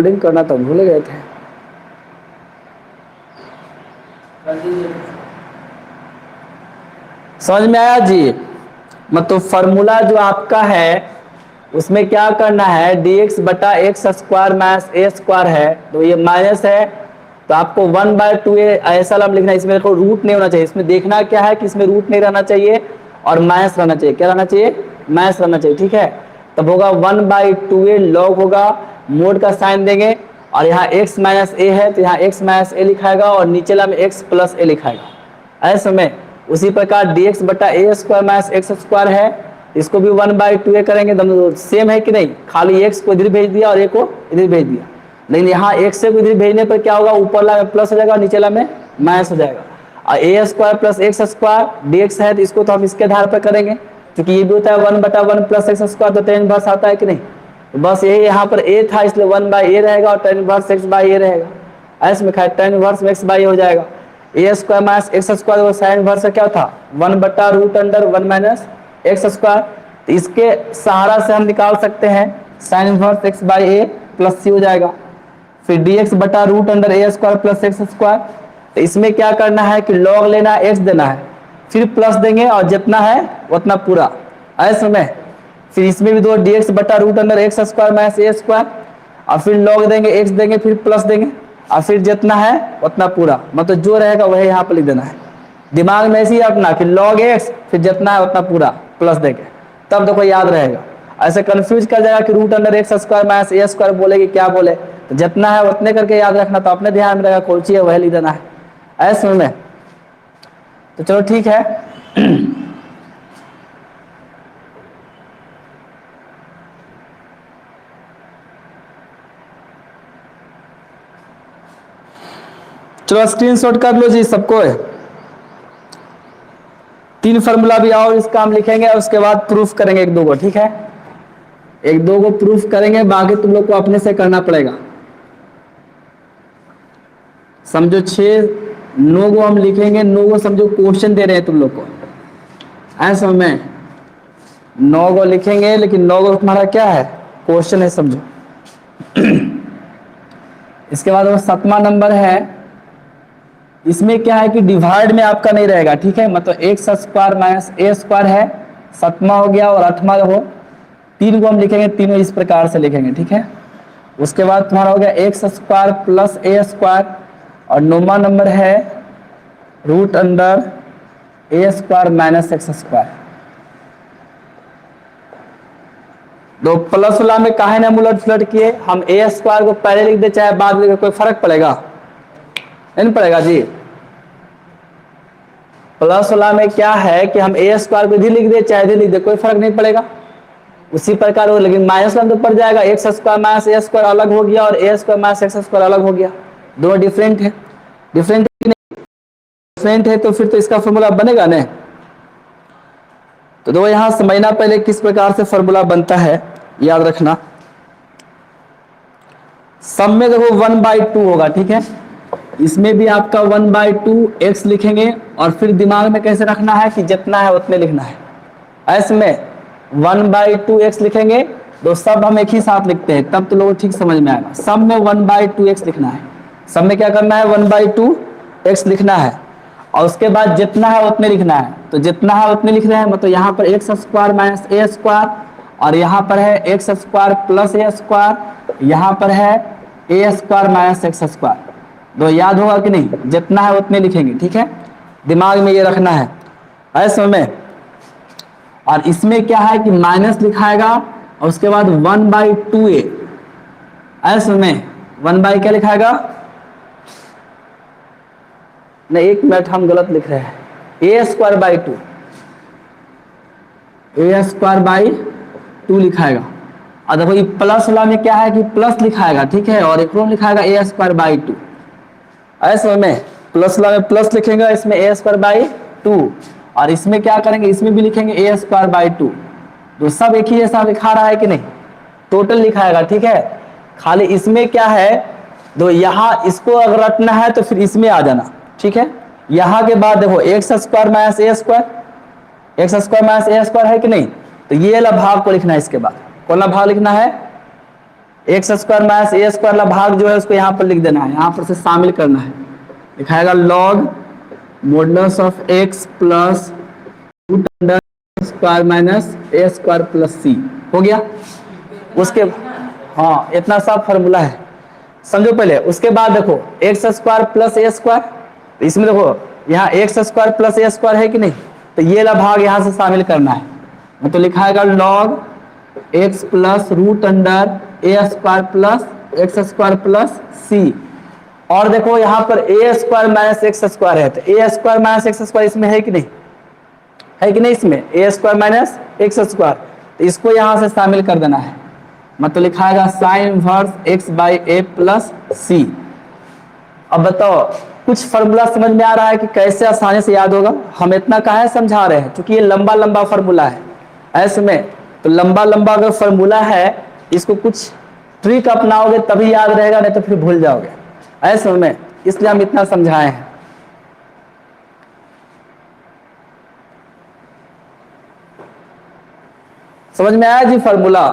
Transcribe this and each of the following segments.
Coding करना तो भूल गए थे। समझ में आया जी? मतलब फॉर्मूला जो आपका है उसमें क्या करना है, dx बटा x square minus a square है, तो ये माइनस है तो आपको 1/2 ऐसा नाम लिखना है। इसमें देखो रूट नहीं होना चाहिए, इसमें देखना क्या है कि इसमें रूट नहीं रहना चाहिए और माइनस रहना चाहिए। क्या रहना चाहिए? माइनस रहना चाहिए, ठीक है। तब होगा 1/2 लॉग होगा, मोड का साइन देंगे और यहाँ x माइनस ए है तो यहाँ x माइनस ए लिखाएगा और नीचे में x प्लस ए लिखाएगा ऐसे में। उसी प्रकार dx बटा ए स्क्वायर माइनस एक्स स्क्वायर है, इसको भी 1/2 करेंगे, दोनों सेम है कि नहीं, खाली x को इधर भेज दिया और a को इधर भेज दिया। लेकिन यहाँ x से इधर भेजने पर क्या होगा, ऊपर ला में प्लस हो जाएगा और नीचे ला में माइनस हो जाएगा। और a square plus x square dx है तो इसको तो हम इसके आधार पर करेंगे, क्योंकि ये भी होता है 1/1 प्लस एक्स स्क्वायर, तो tan इनवर्स आता है कि नहीं। तो बस यही यहाँ पर a था इसलिए 1/a रहेगा और tan इनवर्स x/a रहेगा। ऐसे में tan इनवर्स x/a हो जाएगा। A square minus x square sine inverse क्या था, 1/√1 माइनस एक्स स्क्वायर। तो इसके सहारा से हम निकाल सकते हैं sine inverse x/a plus c हो जाएगा। फिर dx बटा √a square plus x square. तो इसमें क्या करना है कि लॉग लेना है, x देना है, फिर प्लस देंगे और जितना है उतना पूरा ऐसे में। फिर इसमें भी दो dx बटा √x square minus a square और फिर लॉग देंगे, x देंगे, फिर प्लस देंगे और फिर जितना है उतना पूरा, मतलब जो रहेगा वही यहाँ पर लिख देना है। दिमाग में ऐसे ही अपना कि log x फिर जितना है उतना पूरा प्लस देंगे, तब देखो याद रहेगा। ऐसे कंफ्यूज कर जाएगा कि √x square minus a square बोले कि क्या बोले, तो जितना है उतने करके याद रखना, तो अपने ध्यान में रहेगा कौन सी है वही लिख देना है ऐसे में। तो चलो ठीक है। चलो स्क्रीनशॉट कर लो जी सबको। 3 फार्मूला भी और इसका हम लिखेंगे और उसके बाद प्रूफ करेंगे 1-2 को, ठीक है। 1-2 को प्रूफ करेंगे, बाकी तुम लोग को अपने से करना पड़ेगा। समझो 6-9 को हम लिखेंगे, 9 को समझो क्वेश्चन दे रहे हैं तुम लोग को ऐसा में 9 को लिखेंगे, लेकिन 9 को तुम्हारा क्या है, क्वेश्चन है समझो। इसके बाद वो 7वां नंबर है, इसमें क्या है कि डिवाइड में आपका नहीं रहेगा, ठीक है। मतलब x square minus a square है, 7वां हो गया और 8वां हो। 3 को हम लिखेंगे, तीनों इस प्रकार से लिखेंगे, ठीक है। उसके बाद तुम्हारा हो गया x square plus a square और 9वां नंबर है √a square minus x square. दो प्लस वाला में काहे ना उलट फुलट किए, हम ए स्क्वायर को पहले लिख दे चाहे बाद में, कोई फर्क पड़ेगा नहीं पड़ेगा जी। प्लस वाला में क्या है कि हम ए स्क्वायर को इधर लिख दे चाहे इधर लिख दे, कोई फर्क नहीं पड़ेगा। उसी प्रकार हो, लेकिन माइनस वाला तो पड़ जाएगा, x square minus a square अलग हो गया और a square minus x square अलग हो गया, दोनों डिफरेंट है। डिफरेंट है तो फिर तो इसका फॉर्मूला बनेगा ना। तो यहाँ समझना पहले किस प्रकार से फॉर्मूला बनता है, याद रखना। सब में देखो 1/2 होगा, ठीक है। इसमें भी आपका 1/2 x लिखेंगे और फिर दिमाग में कैसे रखना है कि जितना है उतने लिखना है। ऐसे में 1/2 x लिखेंगे, तो सब हम एक ही साथ लिखते हैं, तब तो लोगों ठीक समझ में आएगा। सब में 1/2 x लिखना है, सब में क्या करना है 1/2 x लिखना है और उसके बाद जितना है उतने लिखना है। तो जितना है उतने लिख रहे हैं, मतलब यहाँ पर x square minus a square और यहाँ पर है x square plus a square, यहाँ पर है a square minus x square. तो याद होगा कि नहीं, जितना है उतने लिखेंगे, ठीक है। दिमाग में ये रखना है ऐसे में। और इसमें क्या है कि माइनस लिखाएगा और उसके बाद 1/2a ऐसे में 1 क्या लिखाएगा, नहीं 1 मिनट हम गलत लिख रहे हैं, a square by 2, a square by 2 लिखाएगा। और देखो ये प्लस वाला में क्या है कि प्लस लिखाएगा, ठीक है, और एक लिखाएगा a स्क्वायर बाई 2 ऐसे में। प्लस वाला में प्लस लिखेंगे, इसमें a स्क्वायर बाई 2 और इसमें क्या करेंगे, इसमें भी लिखेंगे a स्क्वायर बाई 2। तो सब एक ही जैसा लिखा रहा है कि नहीं, टोटल लिखाएगा, ठीक है। खाली इसमें क्या है, तो यहाँ इसको अगर रटना है तो फिर इसमें आ जाना, ठीक है। यहाँ के बाद देखो x square minus a square, x square minus a square है कि नहीं, तो ये वाला भाग को लिखना है। इसके बाद कौन सा भाग लिखना है, x square minus a square वाला भाग जो है उसको यहाँ पर लिख देना है, यहाँ पर से शामिल करना है। लिखाएगा log modulus of x plus root under square minus a square plus c. हो गया। उसके हाँ इतना सा फॉर्मूला है, समझो पहले। उसके बाद देखो x square plus a square, इसमें देखो यहाँ x square plus a square है कि नहीं, तो ये वाला भाग यहाँ से शामिल करना है। तो लिखाएगा log x plus root under a square plus x square plus c. और देखो यहाँ पर a square minus x square है, तो a square minus x square इसमें है कि नहीं, है कि नहीं, इसमें a square minus x square, तो इसको यहाँ से शामिल कर देना है। मतलब लिखाएगा sine inverse x by a plus c. अब बताओ कुछ फॉर्मूला समझ में आ रहा है कि कैसे आसानी से याद होगा? हम इतना काहे समझा रहे हैं, क्योंकि ये लंबा लंबा फॉर्मूला है। ऐसे में तो लंबा लंबा अगर फॉर्मूला है, इसको कुछ ट्रिक अपनाओगे तभी याद रहेगा, नहीं तो फिर भूल जाओगे। ऐसे में इसलिए हम इतना समझाए हैं। समझ में आया जी फॉर्मूला?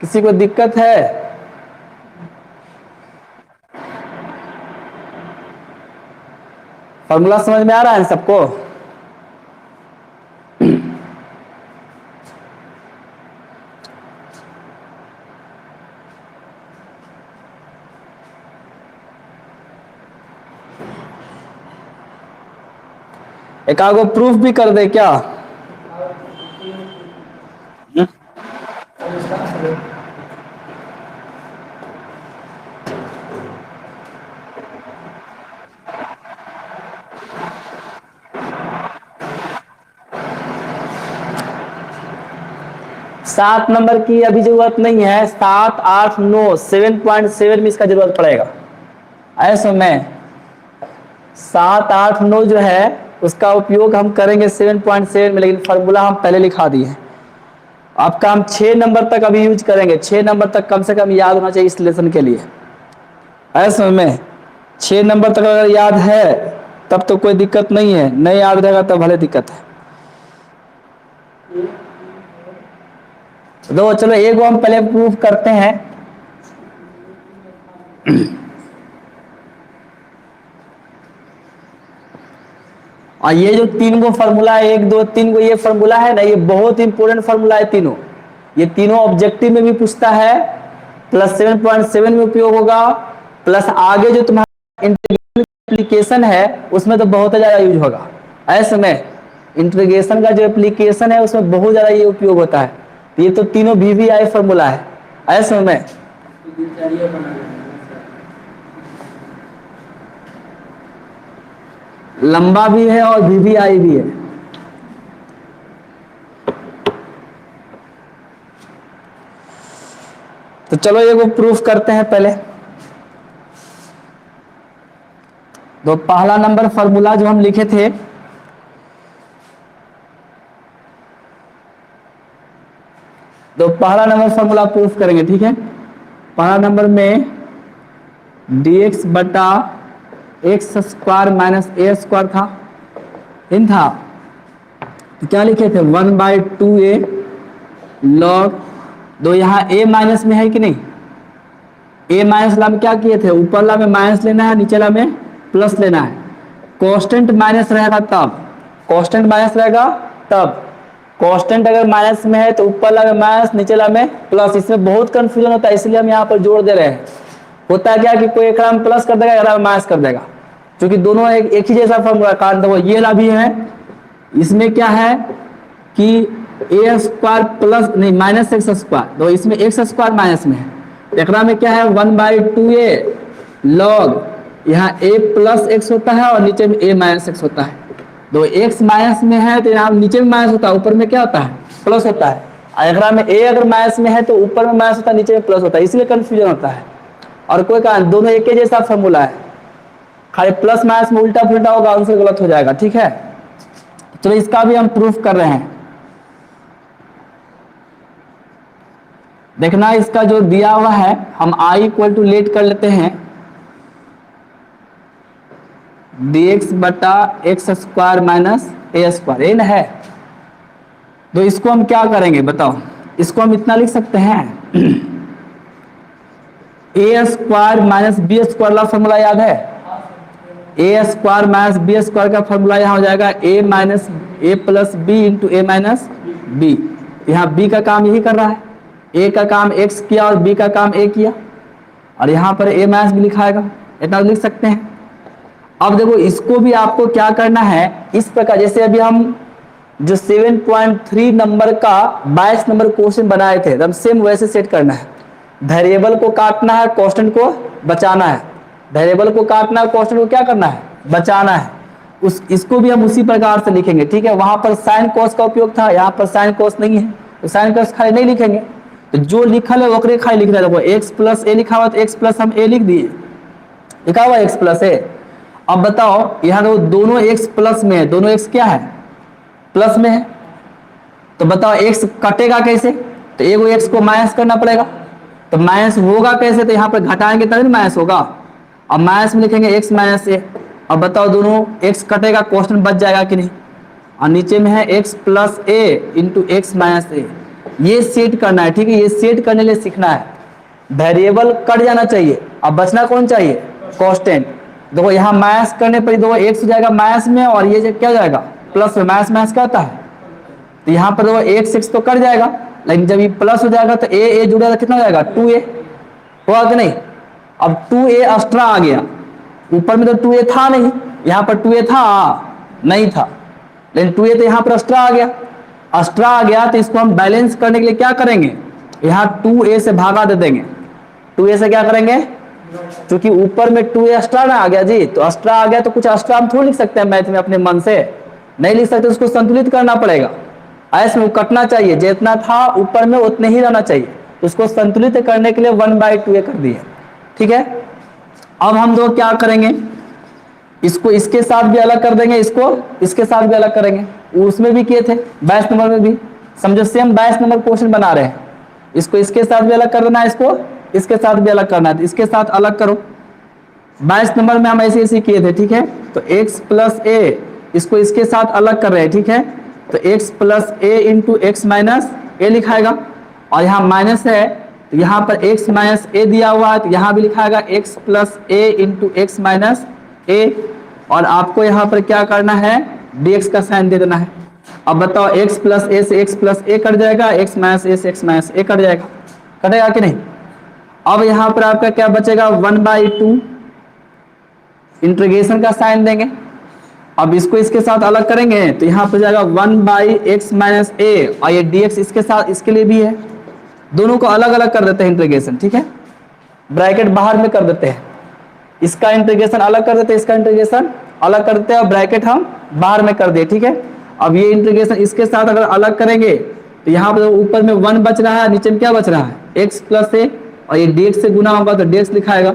किसी को दिक्कत है? फॉर्मूला समझ में आ रहा है सबको? एक आगो प्रूफ भी कर दे क्या? सात नंबर की अभी जरूरत नहीं है, 7, 8, 9, 7.7 में इसका जरूरत पड़ेगा। ऐसे में 7, 8, 9 जो है उसका उपयोग हम करेंगे 7.7 में, लेकिन फॉर्मूला हम पहले लिखा दिए हैं। आपका हम 6 नंबर तक अभी यूज करेंगे, 6 नंबर तक कम से कम याद होना चाहिए इस लेसन के लिए। ऐसे में 6 नंबर तक अगर याद है तब तो कोई दिक्कत नहीं है, नहीं याद रहेगा तब भले दिक्कत है। तो चलो एक हम पहले प्रूफ करते हैं। और ये जो 3 गो फॉर्मूला है, 1, 2, 3 गो ये फॉर्मूला है ना, ये बहुत इंपोर्टेंट फॉर्मूला है तीनों। ये तीनों ऑब्जेक्टिव में भी पूछता है, प्लस 7.7 में उपयोग होगा, प्लस आगे जो तुम्हारा इंटीग्रेशन एप्लीकेशन है उसमें तो बहुत ज्यादा यूज होगा। ऐसे में इंटीग्रेशन का जो एप्लीकेशन है उसमें बहुत ज्यादा ये उपयोग होता है। ये तो तीनों VVI फॉर्मूला है। ऐसे में लंबा भी है और VVI भी है। तो चलो ये वो प्रूफ करते हैं पहले। तो पहला नंबर फॉर्मूला जो हम लिखे थे, तो पहला नंबर फॉर्मूला प्रूफ करेंगे, ठीक है। पहला नंबर में dx बटा x square minus a square था, इन था, तो क्या लिखे थे 1/2a log दो। यहाँ a माइनस में है कि नहीं, a माइनस ला में क्या किए थे, ऊपर ला में माइनस लेना है, नीचे ला में प्लस लेना है। कांस्टेंट माइनस रहेगा तब, कांस्टेंट माइनस रहेगा तब, कांस्टेंट अगर माइनस में है तो ऊपर ला में माइनस, नीचे ला में प्लस। इसमें बहुत कंफ्यूजन होता है, इसलिए हम यहाँ पर जोड़ दे रहे हैं। होता है क्या कि कोई एक में प्लस कर देगा, एक में माइनस कर देगा, क्योंकि दोनों एक ही जैसा फॉर्मूला। कारण देखो ये ला भी है, इसमें क्या है कि ए स्क्वायर प्लस नहीं माइनस एक्स स्क्वायर, तो इसमें एक्स स्क्वायर माइनस में है, एक में क्या है 1/2a log, यहाँ a प्लस एक्स होता है और नीचे में a माइनस एक्स होता है। तो x माइनस में है तो यहाँ नीचे में माइनस होता है, ऊपर में क्या होता है, प्लस होता है। अगर में a अगर माइनस में है तो ऊपर में माइनस होता है, नीचे में प्लस होता है, इसलिए कंफ्यूजन होता है। और कोई कारण दोनों एक ही जैसा फॉर्मूला है, खाली प्लस माइनस में उल्टा पुल्टा होगा, आंसर गलत हो जाएगा, ठीक है। चलो इसका भी हम प्रूफ कर रहे हैं। देखना इसका जो दिया हुआ है, हम i इक्वल टू लेट कर लेते हैं dx बटा x square minus a square, ये ना है। तो इसको हम क्या करेंगे बताओ, इसको हम इतना लिख सकते हैं, ए स्क्वायर माइनस बी स्क्वायर वाला फॉर्मूला याद है? A square minus B square का फॉर्मूला यहाँ हो जाएगा ए माइनस ए प्लस बी इंटू ए माइनस बी। यहाँ बी का काम यही कर रहा है, ए का काम एक्स किया और बी का काम ए किया, और यहाँ पर ए माइनस बी लिखाएगा, इतना लिख सकते हैं। अब देखो इसको भी आपको क्या करना है, इस प्रकार जैसे अभी हम जो 7.3 नंबर का 22 नंबर क्वेश्चन बनाए थे, एकदम सेम वैसे सेट करना है। वेरिएबल को काटना है, कांस्टेंट को बचाना है। वेरिएबल को काटना है, कांस्टेंट को क्या करना है, बचाना है। इसको भी हम उसी प्रकार से लिखेंगे, ठीक है। वहां पर साइन कॉस का उपयोग था, यहाँ पर साइन कॉस नहीं है, तो साइन कॉस खाली नहीं लिखेंगे, तो जो लिखल है वो खाली लिख रहा है। देखो एक्स प्लस ए लिखा हुआ, तो एक्स प्लस हम ए लिख दिए, लिखा हुआ एक्स प्लस ए। अब बताओ यहाँ देखो दोनों एक्स प्लस में है, दोनों एक्स क्या है, प्लस में है, तो बताओ एक्स कटेगा कैसे, तो एगो एक्स को माइनस करना पड़ेगा, तो माइनस होगा कैसे, तो यहाँ पर घटाएंगे तभी माइनस होगा। अब माइनस में लिखेंगे एक्स माइनस ए। अब बताओ दोनों एक्स कटेगा, क्वेश्चन बच जाएगा कि नहीं, और नीचे में है एक्स प्लस ए इंटू एक्स माइनस ए। ये सेट करना है, ठीक है। ये सेट करने के लिए सीखना है, वेरिएबल कट जाना चाहिए, अब बचना कौन चाहिए, कांस्टेंट। देखो यहाँ माइनस करने पर देखो एक्स हो जाएगा माइनस में, और ये क्या हो जाएगा प्लस में, माइनस माइनस क्या होता है, तो यहाँ पर देखो एक्स एक्स तो कट जाएगा, लेकिन जब ये प्लस हो जाएगा तो ए जुड़ेगा, कितना हो जाएगा 2a, होगा कि नहीं। अब 2a एक्स्ट्रा आ गया, ऊपर में तो 2a था नहीं, यहाँ पर 2a था नहीं था, लेकिन 2a तो यहाँ पर एक्स्ट्रा आ गया, एक्स्ट्रा आ गया, तो इसको हम बैलेंस करने के लिए क्या करेंगे, यहाँ 2a से भागा दे देंगे। 2a से क्या करेंगे, क्योंकि ऊपर में 2a एक्स्ट्रा ना आ गया जी, तो एक्स्ट्रा आ गया, तो कुछ एक्स्ट्रा हम थोड़ी लिख सकते हैं मैथ में अपने मन से, नहीं लिख सकते, उसको संतुलित करना पड़ेगा। ऐसे में कटना चाहिए, जितना था ऊपर में उतने ही रहना चाहिए, तो उसको संतुलित करने के लिए 1/2a कर दिए, ठीक है। अब हम दो क्या करेंगे, इसको इसके साथ भी अलग कर देंगे, इसको इसके साथ भी अलग करेंगे, उसमें भी किए थे 22 नंबर में भी, समझो सेम 22 नंबर क्वेश्चन बना रहे हैं। इसको इसके साथ भी अलग कर देना है, इसको इसके साथ भी अलग करना है, तो इसके साथ अलग करो। 22 नंबर में हम ऐसे ऐसे किए थे, ठीक है। तो x प्लस ए, इसको इसके साथ अलग कर रहे हैं, ठीक है। तो x प्लस ए इंटू एक्स माइनस ए लिखाएगा, और यहाँ माइनस है तो यहाँ पर x माइनस ए दिया हुआ है, तो यहाँ भी लिखाएगा x प्लस ए इंटू एक्स माइनस ए, और आपको यहाँ पर क्या करना है, dx का साइन दे देना है। अब बताओ x प्लस ए से x प्लस ए कट जाएगा, x माइनस ए से x माइनस ए कट जाएगा, कटेगा कि नहीं। अब यहाँ पर आपका क्या बचेगा, 1/2 इंटीग्रेशन का साइन देंगे। अब इसको इसके साथ अलग करेंगे, तो यहाँ पर जाएगा 1/x माइनस ए, और ये dx इसके साथ इसके लिए भी है, दोनों को अलग अलग कर देते हैं इंटीग्रेशन, ठीक है। ब्रैकेट बाहर में कर देते हैं, इसका इंटीग्रेशन अलग कर देते हैं, इसका इंटीग्रेशन अलग कर देते हैं, और ब्रैकेट हम बाहर में कर दिए, ठीक है। अब ये इंटीग्रेशन इसके साथ अगर अलग करेंगे, तो यहाँ पर ऊपर में 1 बच रहा है, नीचे में क्या बच रहा है, x प्लस ए, और ये dx से गुना होगा तो dx लिखाएगा।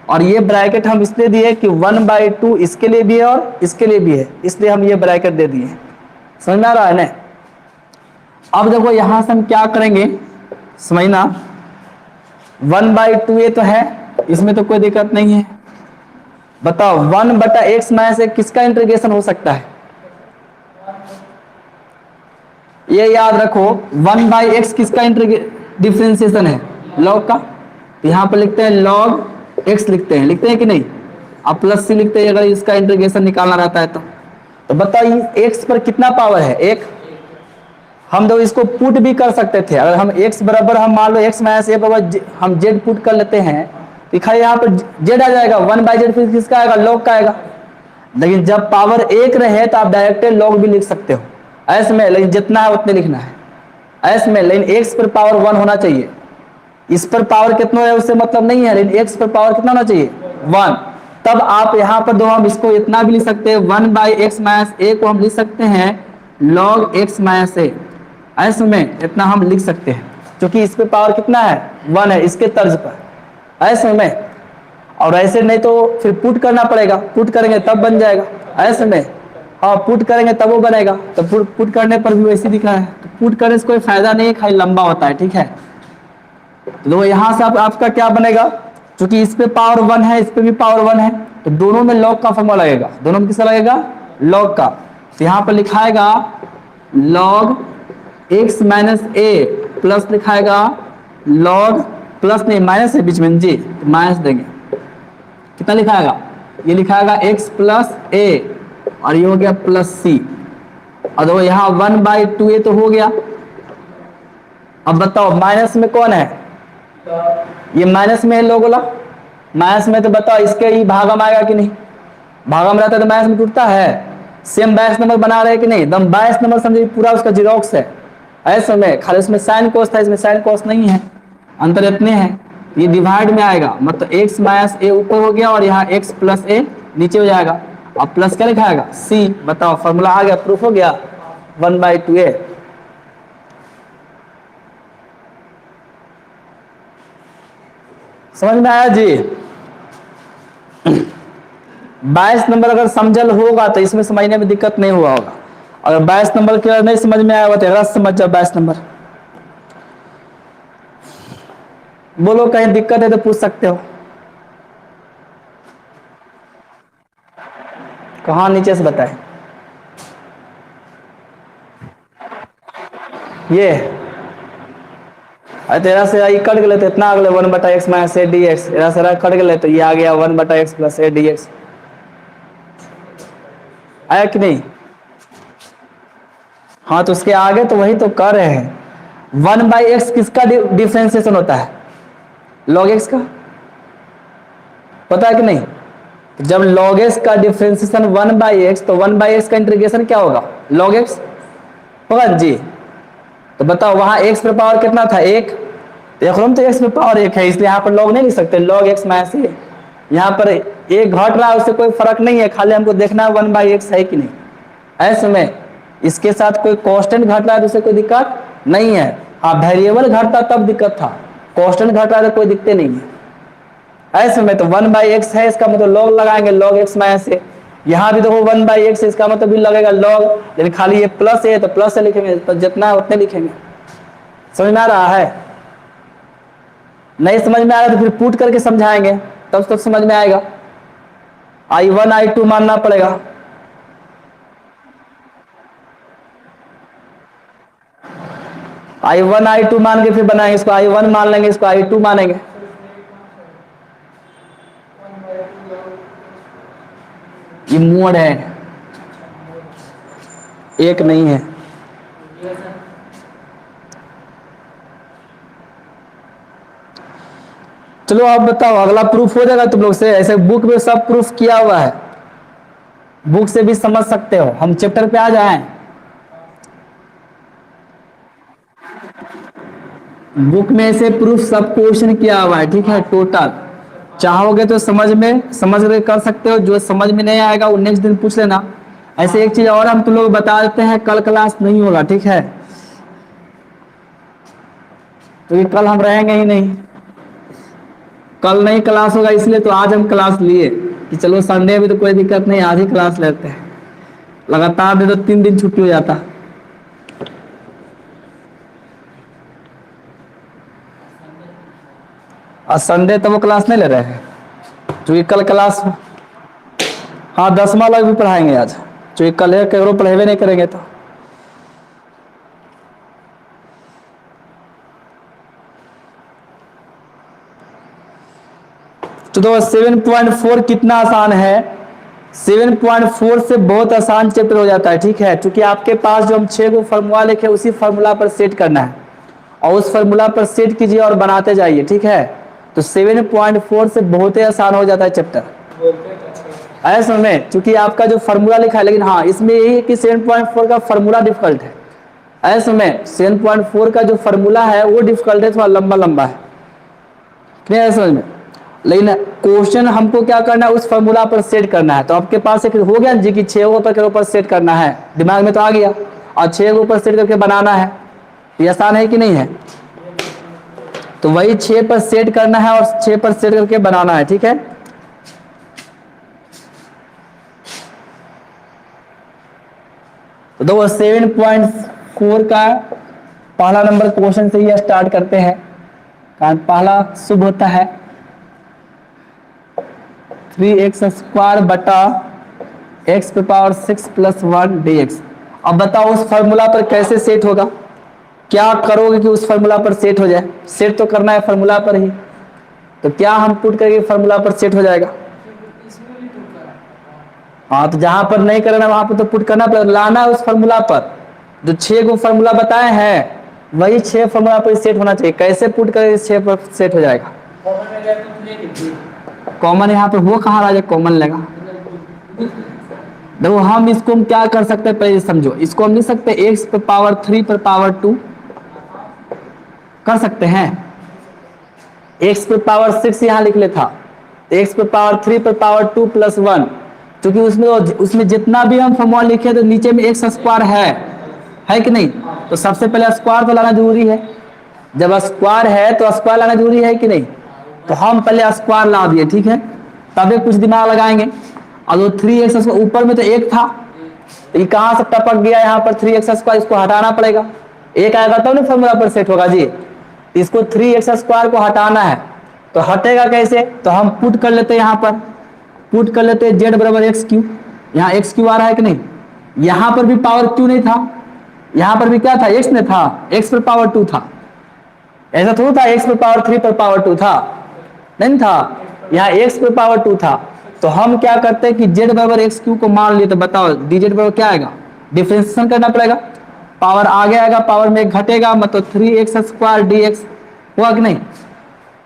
और ये ब्रैकेट हम इसलिए दिए कि 1/2 इसके लिए भी है और इसके लिए भी है, इसलिए हम ये ब्रैकेट दे दिए, समझ में आ रहा है ना। अब देखो यहां से हम क्या करेंगे, समझना, 1/2a तो है, इसमें तो कोई दिक्कत नहीं है। बताओ 1/x माइनस ए किसका इंटीग्रेशन हो सकता है, ये याद रखो। 1/x किसका डिफरेंशिएशन है, लॉग का, यहां पर लिखते हैं लॉग x लिखते हैं कि नहीं, अब प्लस c लिखते हैं अगर इसका इंटीग्रेशन निकालना रहता है तो बताओ x पर कितना पावर है, एक। हम तो इसको पुट भी कर सकते थे, अगर हम x बराबर हम मान लो x माइनस ए बराबर हम z पुट कर लेते हैं, तो खाली यहाँ पर z आ जाएगा, 1/z फिर किसका आएगा, लॉग का आएगा। लेकिन जब पावर एक रहे तो आप डायरेक्ट लॉग भी लिख सकते हो ऐसे में, लेकिन जितना है उतने लिखना है ऐसे में, लेकिन x पर पावर 1 होना चाहिए, इस पर पावर कितना है उससे मतलब नहीं है, लेकिन x पर पावर कितना होना चाहिए, 1। तब आप यहाँ पर दो हम इसको इतना भी लिख सकते हैं, 1/x माइनस ए को हम लिख सकते हैं log x माइनस ए, ऐसे में इतना हम लिख सकते हैं, क्योंकि इस पे पावर कितना है, 1 है, इसके तर्ज पर ऐसे में। और ऐसे नहीं तो फिर पुट करना पड़ेगा, पुट करेंगे तब बन जाएगा ऐसे में, हाँ पुट करेंगे तब वो बनेगा। तो पुट करने पर भी वैसे दिख रहा है, तो पुट करने से कोई फायदा नहीं है, खाली लंबा होता है, ठीक है। तो यहाँ से आपका क्या बनेगा, क्योंकि इस पे पावर 1 है, इस पे भी पावर 1 है, तो दोनों में लॉग का फॉर्मूला लगेगा, दोनों में किसका लगेगा, लॉग का। तो यहाँ पर लिखाएगा log x माइनस ए प्लस लिखाएगा लॉग, प्लस नहीं माइनस है बीच में जी, तो माइनस देंगे। कितना लिखाएगा, ये लिखाएगा x प्लस ए और ये हो गया प्लस सी, और देखो यहाँ 1/2a तो हो गया। अब बताओ माइनस में कौन है, ये माइनस में है लोगोला, माइनस में तो बताओ इसके ही भागम आएगा कि नहीं, भागम रहता है तो माइनस में टूटता है। सेम 22 नंबर बना रहे कि नहीं, एकदम 22 नंबर समझिए पूरा उसका जीरोक्स है। ऐसे में खाली उसमें साइन कोस था, इसमें साइन कोस नहीं है, अंतर इतने हैं। ये डिवाइड में आएगा, मतलब x माइनस ए ऊपर हो गया और यहाँ x प्लस ए नीचे हो जाएगा। अब प्लस क्या लिखाएगा c, बताओ फॉर्मूला आ गया, प्रूफ हो गया 1/2a। समझ में आया जी। 22 नंबर अगर समझल होगा तो इसमें समझने में दिक्कत नहीं हुआ होगा, अगर 22 नंबर के नहीं समझ में आया होगा तो रस समझ जाओ 22 नंबर। बोलो कहीं दिक्कत है तो पूछ सकते हो। कहाँ नीचे से बताए, ये तेरा से आई कट गए तो इतना अगले 1/x minus A D x, तेरा से कट गए तो ये आ गया 1/x plus A D x. आया कि नहीं, हाँ तो उसके आगे तो वही तो कर रहे हैं। 1/x किसका डिफरेंशिएशन होता है, log x का, पता है कि नहीं। जब log x का डिफरेंशिएशन 1/x तो 1/x का इंटीग्रेशन क्या होगा log x होगा जी। तो बताओ वहां x पर पावर कितना था, 1, देख लो तो x पर पावर 1 है, इसलिए यहाँ पर log नहीं लिख सकते, log x माइनस ए। यहाँ पर एक घट रहा है उससे कोई फर्क नहीं है, खाली हमको देखना है 1/x है कि नहीं। ऐसे में इसके साथ कोई कांस्टेंट घट रहा है तो उससे कोई दिक्कत नहीं है। हाँ वेरिएबल घटता तब दिक्कत था, कांस्टेंट घट रहा है तो कोई दिक्कत नहीं है। ऐसे में तो 1/x है, इसका मतलब log लगाएंगे log x माइनस ए। यहाँ भी देखो 1/x, इसका मतलब भी लगेगा log, लेकिन खाली ये प्लस है तो प्लस से लिखेंगे, तो जितना है उतने लिखेंगे। समझ में आ रहा है, नहीं समझ में आ रहा तो फिर पुट करके समझाएंगे तब तक समझ में आएगा। I1 I2 मानना पड़ेगा, I1 I2 मान के फिर बनाएंगे, इसको I1 मान लेंगे, इसको I2 मानेंगे। ये मोड है, एक नहीं है। चलो आप बताओ अगला प्रूफ हो जाएगा तुम लोग से, ऐसे बुक में सब प्रूफ किया हुआ है, बुक से भी समझ सकते हो। हम चैप्टर पे आ जाएं, बुक में से प्रूफ सब क्वेश्चन किया हुआ है, ठीक है। टोटल चाहोगे तो समझ के कर सकते हो, जो समझ में नहीं आएगा वो नेक्स्ट दिन पूछ लेना। ऐसे एक चीज और हम तुम लोग बता देते हैं, कल क्लास नहीं होगा, ठीक है, तो कल हम रहेंगे ही नहीं, कल नहीं क्लास होगा, इसलिए तो आज हम क्लास लिए कि चलो संडे भी तो कोई दिक्कत नहीं, आज ही क्लास लेते हैं। लगातार दे तो 3 दिन छुट्टी हो जाता। आज संडे तो वो क्लास नहीं ले रहे हैं, क्योंकि कल क्लास, हाँ 10वां लोग भी पढ़ाएंगे आज, क्योंकि कल है केवल पढ़ेबे नहीं करेंगे। तो 7.4 कितना आसान है, 7.4 से बहुत आसान चैप्टर हो जाता है, ठीक है। क्योंकि आपके पास जो हम 6 को फॉर्मूला लिखे उसी फॉर्मूला पर सेट करना है, और उस फॉर्मूला पर सेट कीजिए और बनाते जाइए, ठीक है। तो 7.4 से बहुत ही आसान हो जाता है चैप्टर, ऐसे में क्योंकि आपका जो फॉर्मूला लिखा है, लेकिन हाँ इसमें यही है कि 7.4 का फॉर्मूला डिफिकल्ट है। ऐसे में 7.4 का जो फॉर्मूला है वो डिफिकल्ट है, थोड़ा लंबा लंबा है, क्लियर है समझ में। लेकिन क्वेश्चन हमको क्या करना है, उस फॉर्मूला पर सेट करना है। तो आपके पास एक हो गया जी कि 6 के ऊपर सेट करना है, दिमाग में तो आ गया, और 6 के ऊपर सेट करके बनाना है, ये आसान है कि नहीं है। तो वही 6 पर सेट करना है और 6 पर सेट करके बनाना है, ठीक है। तो देखो 7.4 का पहला नंबर क्वेश्चन से ही स्टार्ट करते हैं, कारण पहला शुभ होता है 3x² बटा x पे पावर 6 + 1 dx। अब बताओ उस फॉर्मूला पर कैसे सेट होगा, क्या करोगे कि उस फार्मूला पर सेट हो जाए? सेट तो करना है फार्मूला पर ही, तो क्या हम पुट करेंगे फार्मूला पर सेट हो जाएगा? हाँ, तो जहां पर नहीं करना वहां पर तो पुट करना पड़ेगा, लाना उस फार्मूला पर। जो 6 को फार्मूला बताए हैं वही 6 फार्मूला पर सेट होना चाहिए। कैसे पुट करेंगे 6 पर सेट हो जाएगा? कॉमन यहाँ पर वो कहाँ राजा कॉमन लेगा? देखो हम इसको हम क्या कर सकते हैं पहले समझो। इसको हम लिख सकते हैं एक्स पर पावर 3 पर पावर 2 कर सकते हैं। एक्स पर पावर 6 यहाँ लिख लेता, एक्स पर पावर 3 पर पावर 2 प्लस 1, क्योंकि उसमें जितना भी हम फॉर्मूला लिखे तो नीचे में एक्स स्क्वायर है कि नहीं? तो सबसे पहले स्क्वायर तो लाना जरूरी है। जब स्क्वायर है तो स्क्वायर लाना जरूरी है कि नहीं? तो हम पहले स्क्वायर ला दिए, ठीक है, तभी कुछ दिमाग लगाएंगे। और वो 3x ऊपर में तो एक था, तो ये कहां से टपक गया यहाँ पर 3x स्क्वायर, इसको हटाना पड़ेगा। एक आएगा तब ना फॉर्मूला पर सेट होगा जी। इसको 3x स्क्वायर को हटाना है, तो हटेगा कैसे? तो हम पुट कर लेते हैं, यहाँ पर पुट कर लेते हैं z बराबर एक्स क्यू। यहाँ एक्स क्यू आ रहा है कि नहीं? यहाँ पर भी पावर क्यू नहीं था, यहाँ पर भी क्या था? एक्स में था, एक्स पर पावर 2 था। ऐसा थोड़ा था एक्स पर पावर 3 पर पावर 2 था, नहीं था, यहाँ एक्स पर पावर 2 था। तो हम क्या करते हैं कि z बराबर एक्स क्यू को मान लिए, तो बताओ dz बराबर क्या आएगा? डिफरेंशिएशन करना पड़ेगा, पावर आगे आएगा, पावर में घटेगा, मतलब 3x स्क्वायर dx हुआ कि नहीं?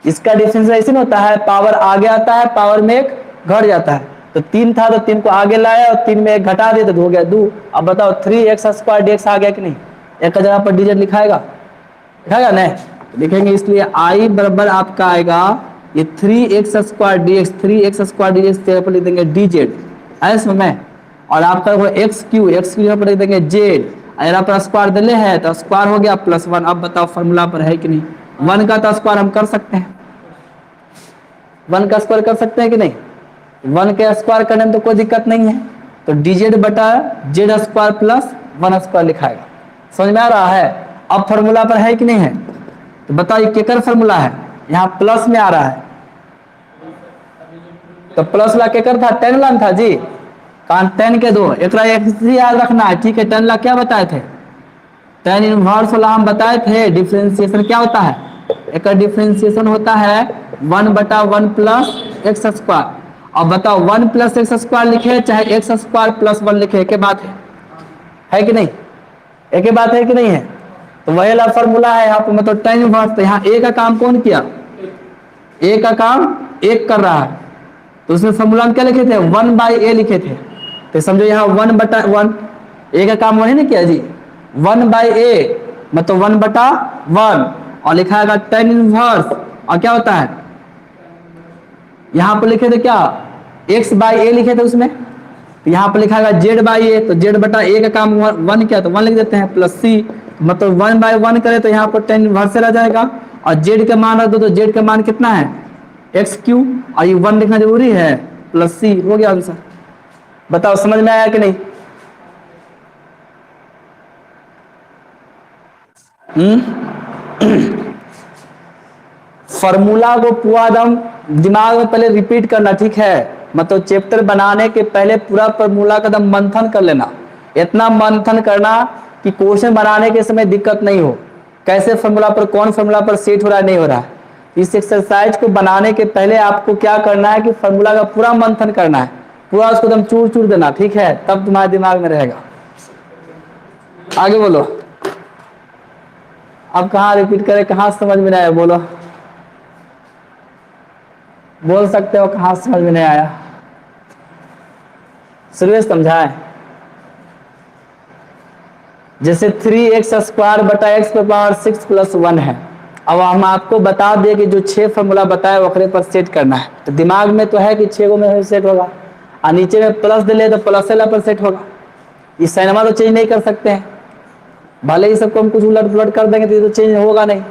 इसका डिफरेंशिएशन ऐसे नहीं होता है, पावर आगे आता है, पावर में एक घट जाता है। तो 3 था तो 3 को आगे लाया और 3 में एक घटा दिया तो हो गया 2। अब बताओ 3x स्क्वायर dx आ गया कि नहीं? एक का जगह पर dz लिखाएगा, लिखाएगा नहीं? लिखेंगे, इसलिए i बराबर आपका आएगा ये 3x square dx, 3x square dx जगह पर लिख देंगे dz, ऐसे में। और आपका एक्स क्यू जगह पर लिख देंगे z, अगर पर स्क्वायर दिले है तो स्क्वायर हो गया प्लस 1। अब बताओ फार्मूला पर है कि नहीं? 1 का तो स्क्वायर हम कर सकते हैं, 1 का स्क्वायर कर सकते हैं कि नहीं? 1 के स्क्वायर करने में तो कोई दिक्कत नहीं है। तो dz बटा z स्क्वायर प्लस 1 स्क्वायर लिखाएगा। समझ में आ रहा है? अब फार्मूला पर है कि नहीं है? तो बताओ ये केकर फार्मूला है? यहाँ प्लस में आ रहा है, तो प्लस ला केकर था? 10 लान था जी, कारण 10 के 2 एक याद रखना है, ठीक है? 10 ला क्या बताए थे? 10 इनवर्स वाला हम बताए थे। डिफरेंशिएशन क्या होता है? एक डिफरेंशिएशन होता है 1 बटा 1 प्लस एक्स स्क्वायर। अब बताओ 1 प्लस एक्स स्क्वायर लिखे चाहे एक्स स्क्वायर प्लस 1 लिखे, एक बात है कि नहीं? एक बात है कि नहीं है? तो वही वाला फॉर्मूला है यहाँ पर, मतलब tan इनवर्स। तो यहाँ ए का काम कौन किया? ए का काम एक कर रहा है, तो उसमें फॉर्मूला में क्या लिखे थे? 1/a लिखे थे। तो समझो यहाँ 1 बटा 1, ए का काम वही नहीं किया जी, 1/a मतलब 1 बटा 1, और लिखाएगा tan इनवर्स। और क्या होता है यहाँ पर लिखे थे क्या? x/a लिखे थे उसमें, तो यहाँ पर लिखाएगा z/a, तो z बटा a का काम 1 किया तो 1 लिख देते हैं प्लस c, मतलब 1/1 करे तो यहाँ पर tan इनवर्स से रह जाएगा। और z का मान रख दो तो z का मान कितना है? एक्स क्यू, और ये 1 लिखना जरूरी है, प्लस c, हो गया आंसर। बताओ समझ में आया कि नहीं? फॉर्मूला को पूरा दम दिमाग में पहले रिपीट करना, ठीक है? मतलब चैप्टर बनाने के पहले पूरा फॉर्मूला का दम मंथन कर लेना, इतना मंथन करना कि क्वेश्चन बनाने के समय दिक्कत नहीं हो, कैसे फॉर्मूला पर, कौन फॉर्मूला पर सेट हो रहा है नहीं हो रहा है। इस एक्सरसाइज को बनाने के पहले आपको क्या करना है कि फॉर्मूला का पूरा मंथन करना है, पूरा उसको एकदम चूर चूर देना, ठीक है? तब तुम्हारे दिमाग में रहेगा। आगे बोलो, अब कहाँ रिपीट करें, कहाँ समझ में नहीं आया? बोलो, बोल सकते हो कहाँ समझ में नहीं आया? शुरू से समझाएं। जैसे 3x स्क्वायर बटा x पर पावर 6 प्लस 1 है। अब हम आपको बता दें कि जो 6 फॉर्मूला बताए वक्रे पर सेट करना है, तो दिमाग में तो है कि 6 को में सेट होगा, और नीचे में प्लस दिले तो प्लस वाला पर सेट होगा। इस साइनमा तो चेंज नहीं कर सकते हैं, भले ही सबको हम कुछ उलट पुलट कर देंगे तो ये तो चेंज होगा नहीं।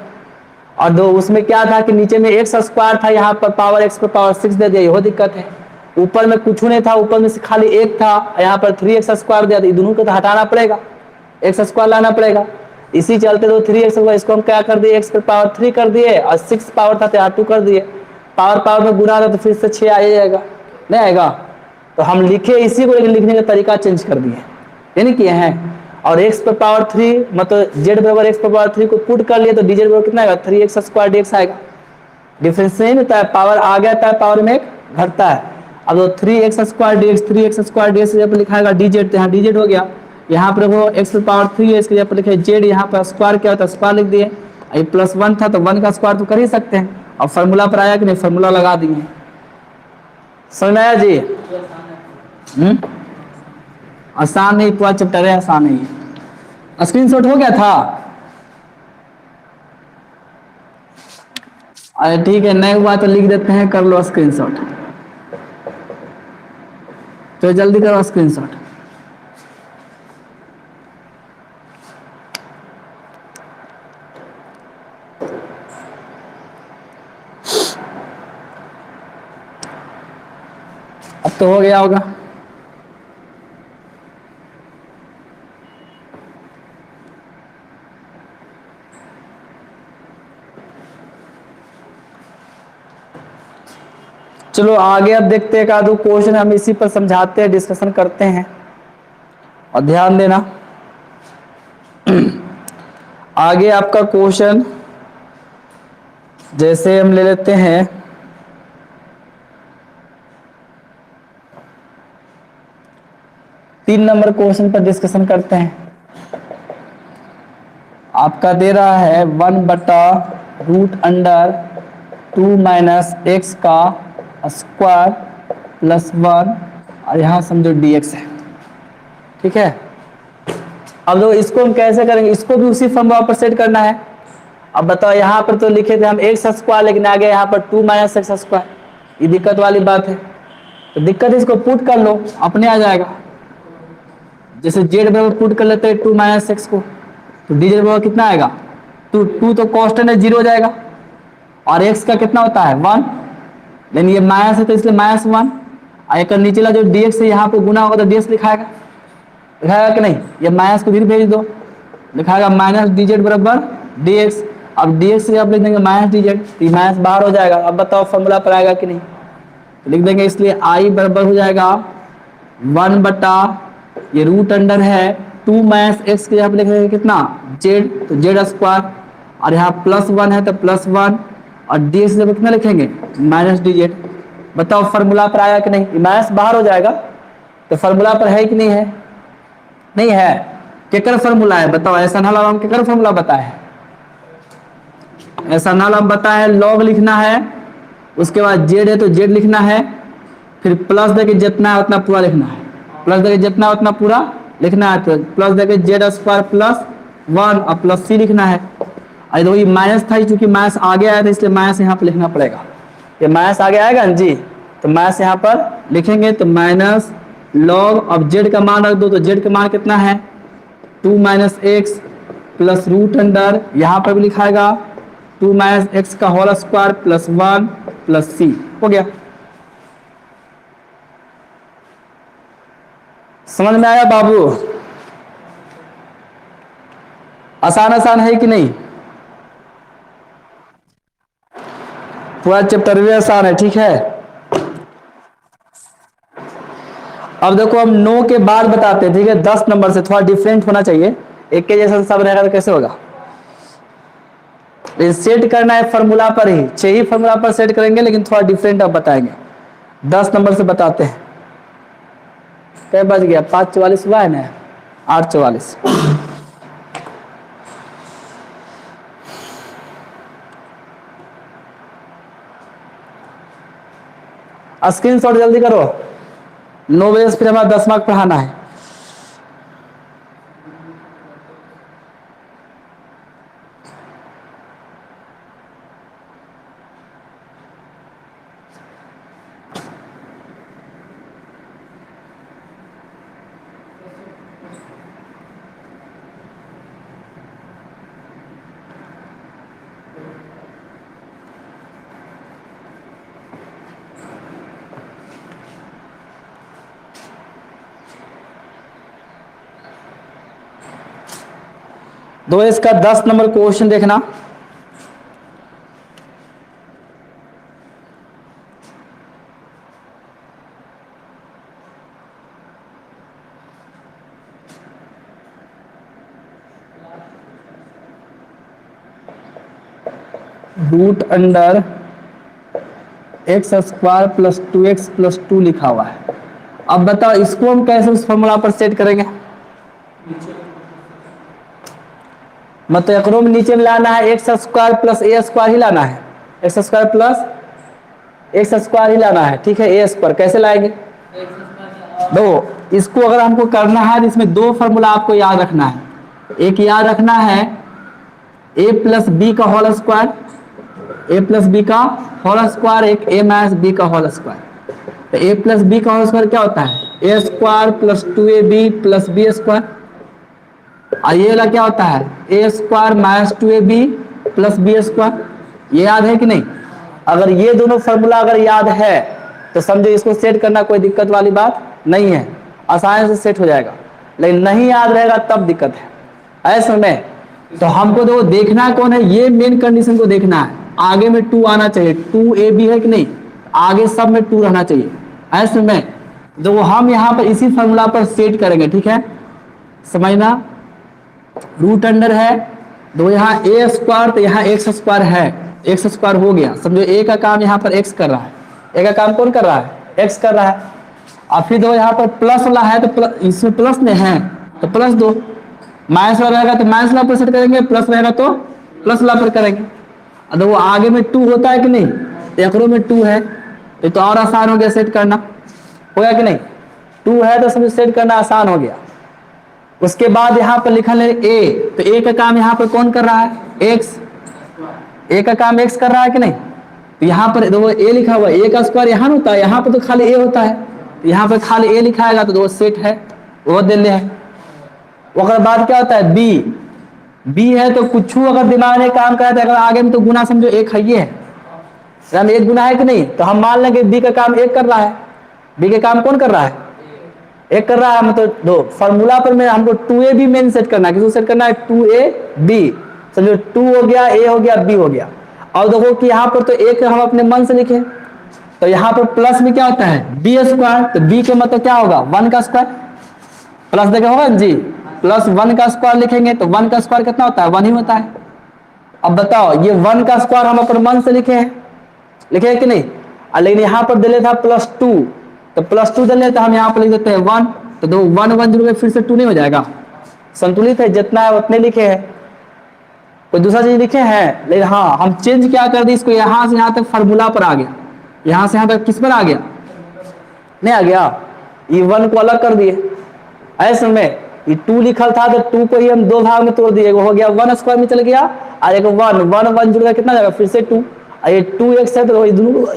और दो उसमें क्या था कि नीचे में एक्स स्क्वायर था, यहाँ पर पावर x पर पावर 6 दे दिया, यही दिक्कत है। ऊपर में कुछ नहीं था, ऊपर में से खाली एक था, यहाँ पर 3x स्क्वायर दिया, दोनों को तो हटाना पड़ेगा, एक्स स्क्वायर लाना पड़ेगा। इसी चलते तो 3x इसको हम क्या कर दिए, x पर पावर 3 कर दिए, और 6 पावर था तो यहाँ 2 कर दिए। पावर पावर में गुना था तो फिर से 6 आ जाएगा, नहीं आएगा? तो हम लिखे इसी को, लेकिन लिखने का तरीका चेंज कर दिए, ये नहीं किए हैं। और x पर पावर 3 मतलब z बराबर x पर पावर 3 को पुट कर लिए तो dz बराबर कितना आएगा 3x स्क्वायर dx आएगा। डिफरेंस नहीं होता है, पावर आ गया था पावर में एक घटता है। अब तो 3x square dx 3x square dx जब लिखाएगा dz तो यहाँ dz हो गया। यहाँ पर वो x पर पावर 3 है इसके जब लिखे z, यहाँ पर स्क्वायर क्या होता है स्क्वायर लिख दिए। ये +1 था तो 1 का स्क्वायर तो कर ही सकते हैं। अब फार्मूला पर आया कि नहीं, फार्मूला लगा दिए। समझ में आया जी? आसान नहीं, पूरा चैप्टर है आसान नहीं है। स्क्रीनशॉट हो गया था? अरे ठीक है, नहीं हुआ तो लिख देते हैं, कर लो स्क्रीनशॉट। तो जल्दी करो स्क्रीनशॉट। अब तो हो गया होगा। चलो आगे अब देखते हैं, एक आधो क्वेश्चन हम इसी पर समझाते हैं, डिस्कशन करते हैं और ध्यान देना। आगे आपका क्वेश्चन जैसे हम ले लेते हैं, तीन नंबर क्वेश्चन पर डिस्कशन करते हैं। आपका दे रहा है 1/√2 - x का स्क्वायर +1 और यहाँ समझो dx है। ठीक है, अब देखो इसको हम कैसे करेंगे, इसको भी उसी फॉर्मूला पर सेट करना है। अब बताओ, यहाँ पर तो लिखे थे हम x स्क्वायर, लेकिन आगे यहाँ पर 2 - x स्क्वायर, ये दिक्कत वाली बात है। तो दिक्कत है, इसको पुट कर लो, अपने आ जाएगा। जैसे z बराबर पुट कर लेते हैं 2 - x को, तो dz बराबर कितना आएगा 2 तो कांस्टेंट है 0 हो जाएगा, और x का कितना होता है 1, लेकिन ये माइनस है तो इसलिए -1। और एक नीचेला जो dx है यहाँ पे गुना होगा तो dx लिखाएगा कि नहीं, ये माइनस को फिर भेज दो, लिखाएगा -dz बराबर dx। अब dx से आप लिख देंगे -dz, तो माइनस बाहर हो जाएगा। अब बताओ फॉर्मूला पर आएगा कि नहीं, तो लिख देंगे, इसलिए i बराबर हो जाएगा 1 ये रूट अंडर है 2 - x के यहाँ पे लिखेंगे कितना z, तो z स्क्वायर, और यहाँ +1 है तो +1, और dx जब कितना लिखेंगे -dz। बताओ फार्मूला पर आया कि नहीं, माइनस बाहर हो जाएगा, तो फार्मूला पर है कि नहीं है, नहीं है। केकर फार्मूला है बताओ, ऐसा ना हम केकर फार्मूला बताए, ऐसा ना हम बताए लॉग लिखना है, उसके बाद z है तो z लिखना है, फिर प्लस देके जितना है उतना पूरा लिखना है, प्लस देके जितना उतना पूरा लिखना है, तो प्लस देके z स्क्वायर +1 और प्लस c लिखना है। और देखो ये माइनस था, चूंकि माइनस आगे आया था इसलिए माइनस यहाँ पर लिखना पड़ेगा। ये माइनस आगे आएगा ना जी, तो माइनस यहाँ पर लिखेंगे, तो माइनस लॉग, अब z का मान रख दो, तो z का मान कितना है 2 - x प्लस रूट अंडर, यहाँ पर भी लिखाएगा 2 - x का होल स्क्वायर +1 प्लस c। हो गया, समझ में आया बाबू? आसान आसान है कि नहीं, पूरा चैप्टर भी आसान है। ठीक है, अब देखो हम 9 के बाद बताते हैं। ठीक है, 10 नंबर से थोड़ा डिफरेंट होना चाहिए, एक के जैसा सब रहेगा तो कैसे होगा। सेट करना है फार्मूला पर ही, 6 ही फार्मूला पर सेट करेंगे, लेकिन थोड़ा डिफरेंट अब बताएंगे। 10 नंबर से बताते हैं। क्या बज गया, 5:44 हुआ है ना, 8:44। स्क्रीनशॉट जल्दी करो, 9 बजे से फिर हमारा 10 मार्क पढ़ाना है। दो इसका 10 नंबर क्वेश्चन देखना। Root under x square plus 2x plus 2 लिखा हुआ है। अब बताओ इसको हम कैसे उस फॉर्मूला पर सेट करेंगे? मतलब एकरो में नीचे में लाना है x square plus a square ही लाना है, x square plus x square ही लाना है, ठीक है। ए स्क्वायर कैसे लाएंगे? दो, इसको अगर हमको करना है तो इसमें दो फॉर्मूला आपको याद रखना है। एक याद रखना है ए प्लस बी का whole square, a plus b का होल स्क्वायर, एक ए माइनस बी का होल स्क्वायर। तो ए प्लस बी का होल स्क्वायर क्या होता है? A square plus 2ab plus b square. और ये वाला क्या होता है? A square minus 2ab plus b square. ये याद है कि नहीं? अगर ये दोनों फॉर्मूला अगर याद है तो समझो इसको सेट करना कोई दिक्कत वाली बात नहीं है, आसानी से सेट हो जाएगा। लेकिन नहीं याद रहेगा तब दिक्कत है। ऐसे में तो हमको तो देखना कौन है, ये मेन कंडीशन को देखना है। आगे में 2 आना चाहिए, 2ab है कि नहीं, आगे सब में 2 रहना चाहिए। ऐसे में तो हम यहाँ पर इसी फॉर्मूला पर सेट करेंगे, ठीक है, समझना। रूट अंडर है तो यहाँ ए स्क्वायर, तो यहाँ एक्स स्क्वायर है, एक्स स्क्वायर हो गया। समझो ए का काम यहाँ पर एक्स कर रहा है, ए का काम कौन कर रहा है? एक्स कर रहा है। और फिर दो यहाँ पर प्लस वाला है तो इसमें प्लस में है तो प्लस दो, माइनस वाला रहेगा तो माइनस वाला पर सेट करेंगे, प्लस रहेगा तो प्लस वाला पर करेंगे। अब वो आगे में 2 होता है कि नहीं, एकरो में 2 है तो और आसान हो गया सेट करना, हो गया कि नहीं? 2 है तो समझो सेट करना आसान हो गया। उसके बाद यहाँ पर लिखा ले ए, तो ए का काम यहाँ पर कौन कर रहा है? एक्स। ए का काम एक्स कर रहा है कि नहीं? तो यहाँ पर दो ए लिखा हुआ है, ए का स्क्वायर यहाँ होता है, यहाँ पर तो खाली ए होता है, तो यहाँ पर खाली ए लिखाएगा तो दो सेट है, वो दे ले है। उसके बाद क्या होता है? बी, बी है तो कुछ अगर दिमाग में काम करा तो अगर आगे में तो गुना समझो एक है, ये है एक गुना है कि नहीं, तो हम मान लेंगे बी का काम एक कर रहा है। बी के काम कौन कर रहा है? एक कर रहा है। मतलब दो फॉर्मूला पर में हमको 2ab मेन सेट करना है, किसको सेट करना है? 2ab। समझो 2 हो गया, ए हो गया, बी हो गया। और देखो कि यहाँ पर तो एक हम अपने मन से लिखे, तो यहाँ पर प्लस में क्या होता है? बी स्क्वायर, तो बी के मतलब क्या होगा? 1 का स्क्वायर। प्लस देखा होगा जी, प्लस 1 का स्क्वायर लिखेंगे तो 1 का स्क्वायर कितना होता है? 1 ही होता है। अब बताओ ये 1 का स्क्वायर हम अपने मन से लिखे हैं, लिखे हैं कि नहीं? लेकिन यहाँ पर दिले था +2, तो +2 दिले तो हम यहाँ पर लिख देते हैं 1, तो दो 1 1 जुड़ गए, फिर से 2 नहीं हो जाएगा? संतुलित है, जितना है उतने लिखे हैं, कोई दूसरा चीज लिखे हैं। लेकिन हाँ हम चेंज क्या कर दी, इसको यहाँ से यहाँ तक फार्मूला पर आ गया, यहाँ से यहाँ तक किस पर आ गया? नहीं आ गया, ये 1 को अलग कर दिए। ऐसे में ये 2 लिखल था तो 2 को ही हम 2 भाग में तोड़ दिए, वो हो गया 1 स्क्वायर में चल गया, और एक 1 1 1 जुड़ गया, कितना जाएगा? फिर से 2, और ये 2x है तो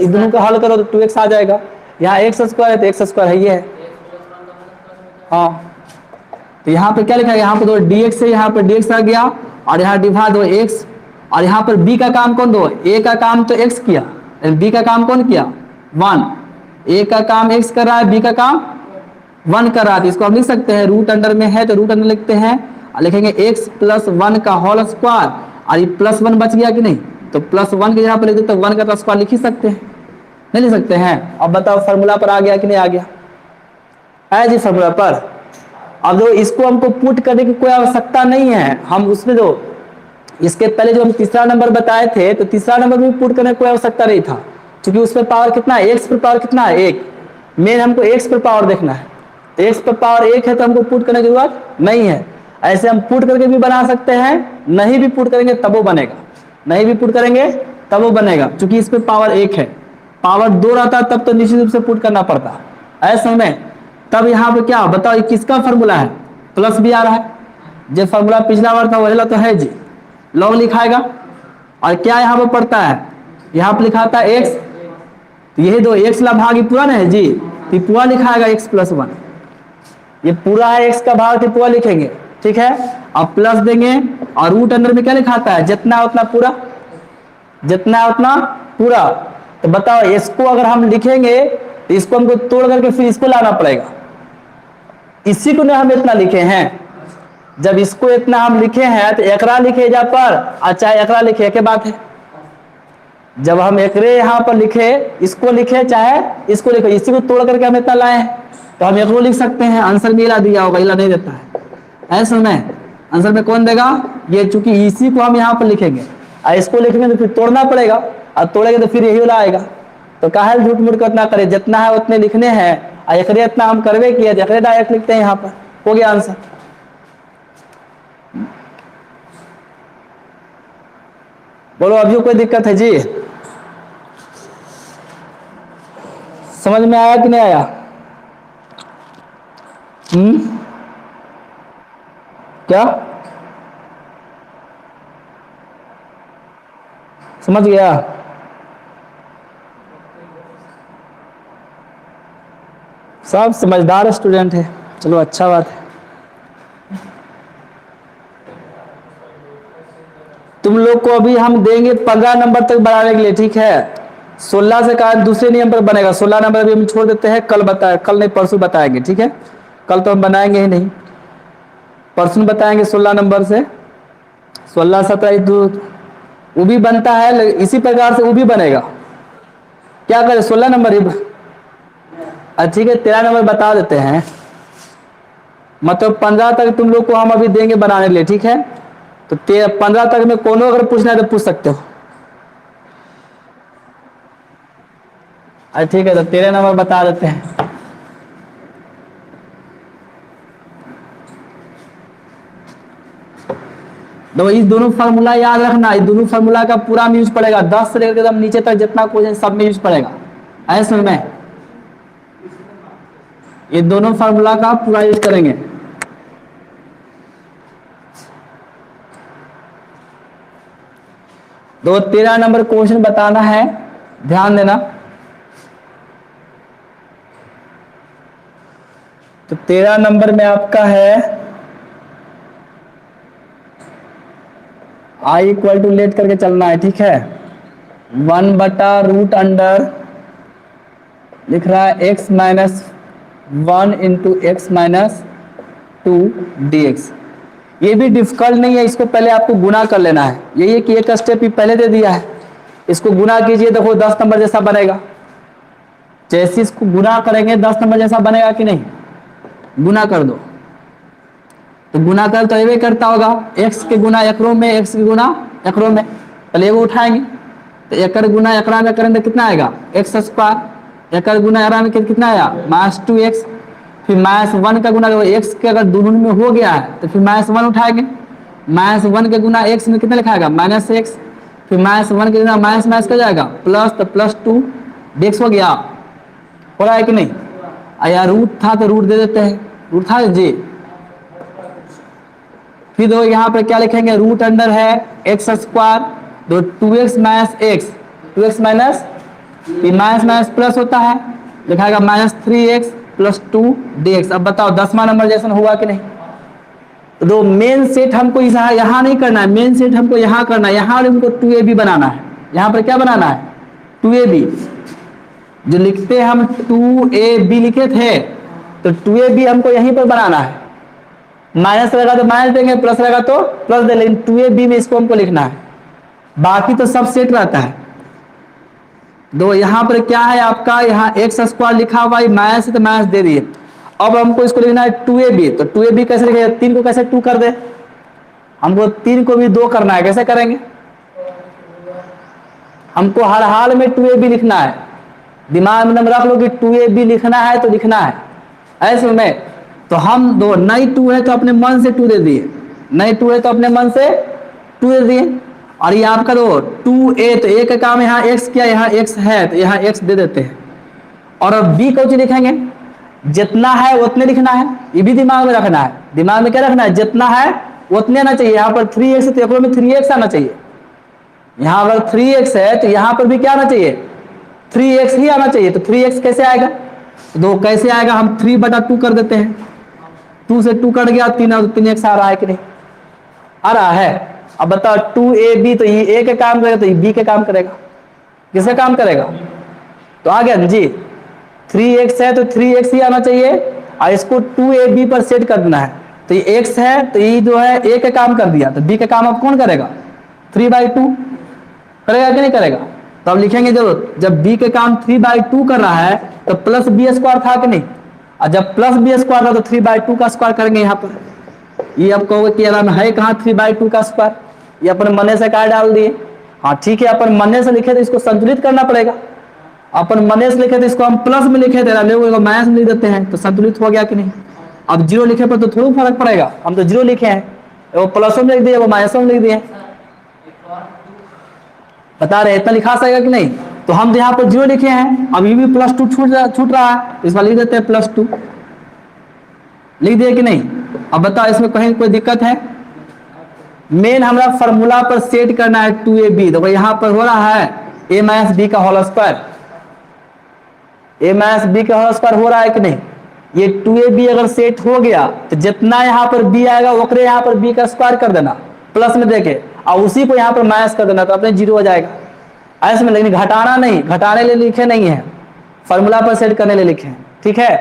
दोनों का हल करो तो 2x आ जाएगा। यहाँ x स्क्वायर है तो x स्क्वायर है, ये है। हाँ तो यहाँ पे क्या लिखा है? यहाँ पे दो dx है, यहाँ पर dx आ गया, और यहाँ डिवाइड दो x, और यहाँ पर b का काम कौन? दो a का काम तो x किया, b का काम कौन किया? 1। a का काम x कर रहा है, b का काम 1 कर रहा है, तो इसको हम लिख सकते हैं रूट अंडर में है तो रूट अंडर लिखते हैं, और लिखेंगे x प्लस 1 का होल स्क्वायर, और ये +1 बच गया कि नहीं, तो +1 के जगह पर लिख देते तो 1 का स्क्वायर लिख ही सकते हैं, नहीं लिख सकते हैं? अब बताओ फार्मूला पर आ गया कि नहीं आ गया? है जी फार्मूला पर। अब दो इसको हमको पुट करने की कोई आवश्यकता नहीं है, हम उसमें दो इसके पहले जो हम तीसरा नंबर बताए थे तो तीसरा नंबर में पुट करने की कोई आवश्यकता नहीं था, क्योंकि उसमें पावर कितना है? x पर पावर कितना है? 1। मेन हमको x पर पावर देखना है, तो x पर पावर 1 है तो हमको पुट करने की जरूरत नहीं है। ऐसे हम पुट करके भी बना सकते हैं, नहीं भी पुट करेंगे तब वो बनेगा, नहीं भी पुट करेंगे तब वो बनेगा, क्योंकि इस पर पावर 1 है। पावर 2 रहता तब तो निश्चित रूप से पुट करना पड़ता। ऐसे में तब यहाँ पे क्या बताओ, ये किसका फॉर्मूला है? प्लस भी आ रहा है, जो फॉर्मूला पिछला बार था वही तो है जी, लॉग लिखाएगा, और क्या यहाँ पे पड़ता है? यहाँ पे लिखाता है x, तो यही दो x ला भाग पूरा ना है जी, तो पूरा लिखाएगा x + 1, ये पूरा है x का भाग तो पूरा लिखेंगे, ठीक है। अब प्लस देंगे, और रूट अंडर में क्या लिखाता है? जितना उतना पूरा, जितना उतना पूरा। तो बताओ इसको अगर हम लिखेंगे तो इसको हमको तोड़ करके फिर इसको लाना पड़ेगा, इसी को हम इतना लिखे हैं। जब इसको इतना हम लिखे हैं तो एकरा लिखे जा पर, अच्छा एकरा लिखे के बात है। जब हम एकरे यहाँ पर लिखे, इसको लिखे चाहे इसको लिखे, इसी को तोड़ करके हम इतना लाए हैं, तो हम एकरो लिख सकते हैं। आंसर में इला दिया होगा, इला नहीं देता है। ऐसा में आंसर में कौन देगा? ये, चूंकि इसी को हम यहाँ पर लिखेंगे, और इसको लिखेंगे तो फिर तोड़ना पड़ेगा, और तोड़ेंगे तो फिर यही वाला आएगा। तो काहे झूठ मूठ उतना करे, जितना है उतने लिखने हैं, और एकरे इतना हम करवे किए, एकरे डायरेक्ट लिखते हैं यहाँ पर, हो गया आंसर। बोलो अभी कोई दिक्कत है जी? समझ में आया कि नहीं आया? क्या समझ गया? सब समझदार स्टूडेंट है, चलो अच्छा बात है। तुम लोग को अभी हम देंगे 15 नंबर तक बढ़ाने के लिए, ठीक है? 16 से कहा दूसरे नियम पर बनेगा, 16 नंबर अभी हम छोड़ देते हैं, कल कल नहीं परसों बताएंगे, ठीक है? कल तो हम बनाएंगे ही नहीं, परसों बताएंगे 16 नंबर से। 16 17 वो भी बनता है, इसी प्रकार से वो भी बनेगा। क्या करें, 16 नंबर ही ठीक है, 13 नंबर बता देते हैं। मतलब 15 तक तुम लोग को हम अभी देंगे बनाने के लिए, ठीक है? तो 15 तक में कोनो अगर पूछना है तो पूछ सकते हो। ठीक है, तो 13 नंबर बता देते हैं। तो ये दोनों फार्मूला याद रखना, ये दोनों फार्मूला का पूरा में यूज पड़ेगा, 10 से लेकर एकदम नीचे तक जितना क्वेश्चन सब में यूज पड़ेगा। ऐसे में ये दोनों फार्मूला का पूरा यूज करेंगे। तो 13 नंबर क्वेश्चन बताना है, ध्यान देना। तो 13 नंबर में आपका है आई इक्वल टू लेट करके चलना है, ठीक है? 1/√अंडर लिख रहा है x minus 1 into x minus 2 dx। ये भी डिफिकल्ट नहीं है, इसको पहले आपको गुना कर लेना है। यही है कि एक स्टेप ही पहले दे दिया है, इसको गुना कीजिए, देखो 10 नंबर जैसा बनेगा। जैसे इसको गुना करेंगे 10 नंबर जैसा बनेगा कि नहीं? गुना कर दो, तो गुना कर तो ये करता होगा, x के गुना एकरों में, x के गुना एकरों में। पहले एगो उठाएंगे तो एकड़ गुना एकड़ा में करेंगे कितना आएगा? x square. एकड़ गुना एकड़ा में कितना आया? -2x। फिर -1 का गुना, x के अगर दोनों में हो गया है तो फिर -1 उठाएंगे। -1 के गुना x में कितना लिखाएगा? -x। फिर -1 के गुना माइनस का जाएगा प्लस, तो +2 dx हो गया। हो रहा है कि नहीं? या रूट था तो रूट दे देते हैं, रूट था जी। फिर दो यहाँ पे क्या लिखेंगे? रूट अंडर है x स्क्वायर, तो 2x minus x, 2x minus minus plus होता है, लिखाएगा -3x प्लस 2 dx। अब बताओ 10वां नंबर जैसा हुआ कि नहीं? तो मेन सेट हमको यहाँ नहीं करना है, मेन सेट हमको यहाँ करना है। यहाँ हमको 2ab बनाना है। यहाँ पर क्या बनाना है? 2ab। जो लिखते हम 2ab लिखे थे, तो 2ab हमको यहीं पर बनाना है। माइनस रहेगा तो माइनस देंगे, प्लस रहेगा तो प्लस दे, लेकिन 2ab में इसको हमको लिखना है, बाकी तो सब सेट रहता है। दो यहाँ पर क्या है आपका? यहाँ x स्क्वायर लिखा हुआ है, माइनस है तो माइनस दे दिए। अब हमको इसको लिखना है 2ab। तो 2ab कैसे लिखेगा? 3 को कैसे 2 कर दे? हमको 3 को भी 2 करना है, कैसे करेंगे? हमको हर हाल में 2ab लिखना है। दिमाग में रख लो कि 2ab लिखना है तो लिखना है ऐसे में। तो हम दो नई 2 है तो अपने मन से 2 दे दिए, नई 2 है तो अपने मन से 2 दे दिए। और ये आपका दो 2a, तो a का काम यहाँ x किया, यहाँ x है तो यहाँ x दे देते हैं। और अब b को लिखेंगे, जितना है उतने लिखना है, ये भी दिमाग में रखना है। दिमाग में क्या रखना है? जितना है उतने आना चाहिए। यहाँ पर 3x है तो यहाँ में 3x आना चाहिए। यहाँ अगर 3x है तो यहाँ पर भी क्या आना चाहिए? 3x ही आना चाहिए। तो 3x कैसे आएगा? दो कैसे आएगा? हम 3/2 कर देते हैं, 2 से 2 कट गया, 3x आ रहा है कि नहीं? आ रहा है। अब बताओ 2ab, तो ये a के काम करेगा तो ये b के काम करेगा। किसका काम करेगा? तो आ गया जी। 3x है तो 3x ही आना चाहिए, और इसको 2ab पर सेट कर देना है। तो ये x है तो ये जो है a का काम कर दिया, तो b का काम अब कौन करेगा? 3/2 करेगा कि नहीं करेगा? तो अब लिखेंगे जब b के काम 3/2 कर रहा है तो प्लस b स्क्वायर था कि नहीं? और जब प्लस b स्क्वायर था तो 3/2 का स्क्वायर करेंगे यहाँ पर। ये अब कहोगे कि यार है कहाँ 3/2 का स्क्वायर? ये अपन मने से क्या डाल दिए। हाँ ठीक है, अपन मने से लिखे तो इसको संतुलित करना पड़ेगा। अपन मने से लिखे तो इसको हम प्लस में लिखे थे, लोग माइनस में लिख देते हैं, तो संतुलित हो गया कि नहीं। अब जीरो लिखे पर तो थोड़ा फर्क पड़ेगा, हम तो जीरो लिखे हैं, वो प्लसों में लिख दिए, वो माइनसों में लिख दिए। बता रहे इतना लिखा सकेगा कि नहीं। तो हम तो यहाँ पर जीरो लिखे हैं, अब ये भी +2 छूट रहा है, इस बार लिख देते हैं +2, लिख दिए कि नहीं। अब बताओ इसमें कहीं कोई दिक्कत है। मेन हमारा फॉर्मूला पर सेट करना है 2ab, तो यहाँ पर हो रहा है a - b का होल स्क्वायर, a - b का होल स्क्वायर हो रहा है कि नहीं। ये 2ab अगर सेट हो गया तो जितना यहाँ पर b आएगा ओकरे यहाँ पर b का स्क्वायर कर देना प्लस में देके, और उसी को यहाँ पर माइनस कर देना, तो अपने जीरो हो जाएगा ऐसे में। लेकिन घटाना नहीं, घटाने लिए लिखे नहीं है, फॉर्मूला पर सेट करने लिए लिखे हैं, ठीक है।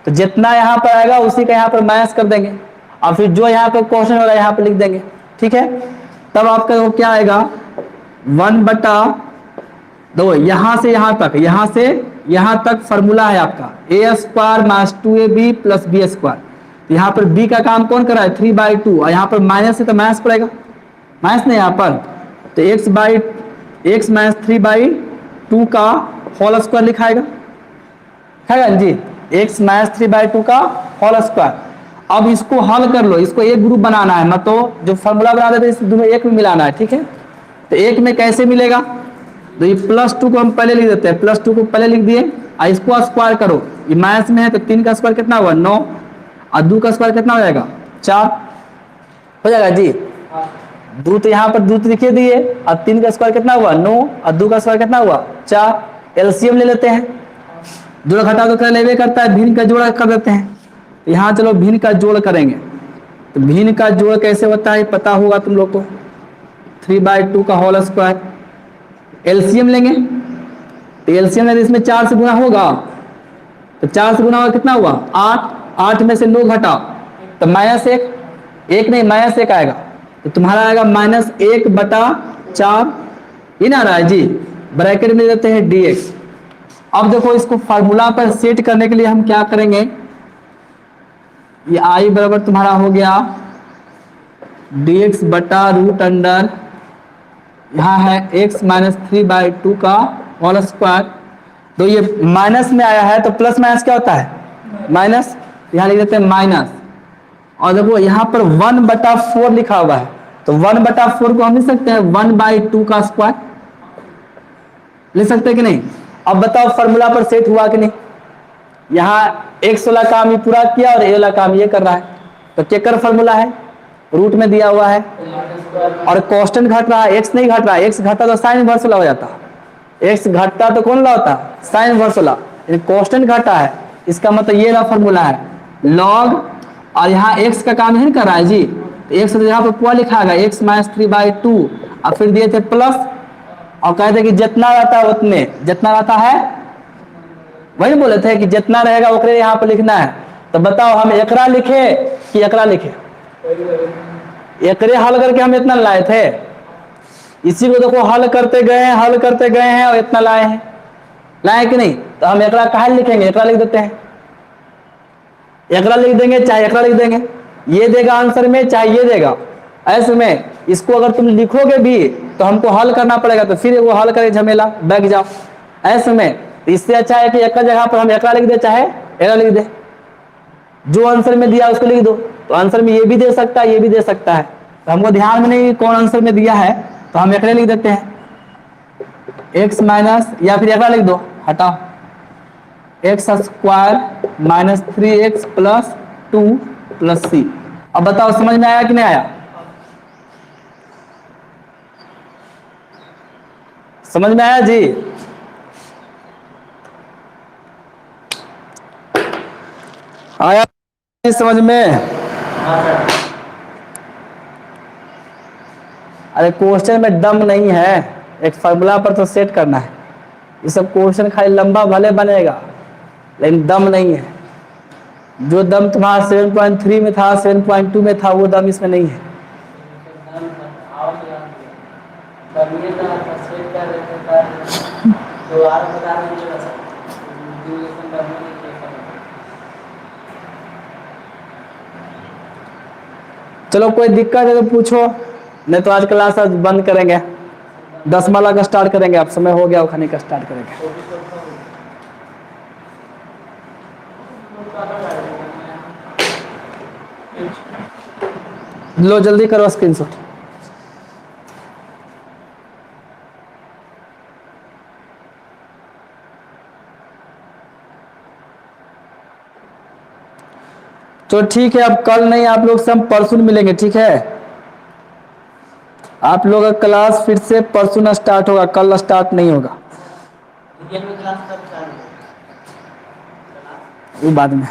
तो जितना यहाँ पर आएगा उसी का यहाँ पर माइनस कर देंगे, और फिर जो यहाँ पर क्वेश्चन होगा यहाँ पर लिख देंगे, ठीक है। तब आपका वो क्या आएगा 1/2, यहाँ से यहाँ तक, यहाँ से यहाँ तक फॉर्मूला है आपका a² - 2ab + b²। तो यहाँ पर b का काम कौन कर रहा है 3/2, और यहाँ पर माइनस है तो माइनस पड़ेगा, माइनस नहीं यहाँ पर, तो x - 3/2 का होल स्क्वायर लिखाएगा है जी, x - 3/2 का होल स्क्वायर। अब इसको हल कर लो, इसको एक ग्रुप बनाना है, मतलब जो फॉर्मूला बना देते हैं इस दोनों एक में मिलाना है, ठीक है। तो एक में कैसे मिलेगा, तो ये +2 को हम पहले लिख देते हैं, +2 को पहले लिख दिए, और इसको स्क्वायर करो, ये माइनस में है तो 3 का स्क्वायर कितना हुआ 9, और 2 का स्क्वायर कितना हो जाएगा 4 हो जाएगा जी। 2 तो यहाँ पर 2 लिखे दिए, और 3 का स्क्वायर कितना हुआ 9, और 2 का स्क्वायर कितना हुआ 4। एलसीएम ले लेते हैं, जोड़ घटा तो कर लेवे करता है, भिन्न का जोड़ कर देते हैं। यहाँ चलो भिन्न का जोड़ करेंगे, तो भिन्न का जोड़ कैसे होता है पता होगा तुम लोग को, 3/2 का होल स्क्वायर। एलसीएम लेंगे, तो एलसीएम लेंगे इसमें 4 से गुना होगा, तो 4 से गुना होगा कितना हुआ 8, 8 में से 9 घटाओ तो -1, 1 नहीं -1 आएगा, तो तुम्हारा आएगा -1/4, ये ना रहा है जी, ब्रैकेट में देते हैं dx। अब देखो इसको फार्मूला पर सेट करने के लिए हम क्या करेंगे, ये i बराबर तुम्हारा हो गया dx/√अंडर, यहाँ है x - 3/2 का होल स्क्वायर। तो ये माइनस में आया है तो प्लस माइनस क्या होता है माइनस, यहाँ लिख देते हैं माइनस। और देखो यहाँ पर 1/4 लिखा हुआ है, तो 1/4 को हम लिख सकते हैं 1/2 का स्क्वायर, लिख सकते हैं कि नहीं। अब बताओ फॉर्मूला पर सेट हुआ कि नहीं। यहाँ x वाला काम ये पूरा किया और a वाला काम ये कर रहा है, तो केकर फॉर्मूला है रूट में दिया हुआ है, और कांस्टेंट घट रहा है, x नहीं घट रहा है, x घटता तो साइन इनवर्स वाला हो जाता, x घटता तो कौन ला होता साइन इनवर्स वाला, कांस्टेंट घटा है, इसका मतलब ये रहा फॉर्मूला है log, और यहाँ x का काम नहीं कर रहा है जी, तो x तो यहाँ पर पूरा लिखा है x - 3/2, और फिर दिए थे प्लस, और कहते कि जितना रहता है उतने, जितना रहता है वही बोले थे कि जितना रहेगा ओकरे यहाँ पर लिखना है। तो बताओ हम एकरा लिखे कि एकरा लिखे, एकरे हल करके हम इतना लाए थे, इसी को देखो हल करते गए हैं, हल करते गए हैं और इतना लाए हैं, लाए कि नहीं। तो हम एकरा कहाँ लिखेंगे, एकरा लिख देते हैं, एकरा लिख देंगे चाहे एकरा लिख देंगे, ये देगा आंसर में चाहे ये देगा। ऐसे में इसको अगर तुम लिखोगे भी तो हमको हल करना पड़ेगा, तो फिर वो हल करे झमेला बैठ जाओ। ऐसे में इससे अच्छा है कि एक जगह पर हम एकरा लिख दे चाहे एकरा लिख दे, जो आंसर में दिया उसको लिख दो, तो आंसर में ये भी दे सकता है ये भी दे सकता है, तो हमको ध्यान में नहीं कौन आंसर में दिया है, तो हम एकरे लिख देते हैं x माइनस, या फिर एकरा लिख दो हटाओ x² - 3x + 2 + c। अब बताओ समझ में आया कि नहीं आया, समझ में आया जी। आया समझ में। अरे क्वेश्चन में दम नहीं है, एक फार्मूला पर तो सेट करना है, ये सब क्वेश्चन खाली लंबा भले बनेगा लेकिन दम नहीं है। जो दम तुम्हारा 7.3 में था 7.2 में था वो दम इसमें नहीं है। चलो कोई दिक्कत है तो पूछो। नहीं तो आज क्लास आज बंद करेंगे, 10 माला का स्टार्ट करेंगे। अब समय हो गया वो खाने का स्टार्ट करेंगे। लो जल्दी करो स्क्रीनशॉट। तो ठीक है, अब कल नहीं, आप लोग सब परसों मिलेंगे, ठीक है। आप लोग का क्लास फिर से परसों स्टार्ट होगा, कल स्टार्ट नहीं होगा। वो बाद में।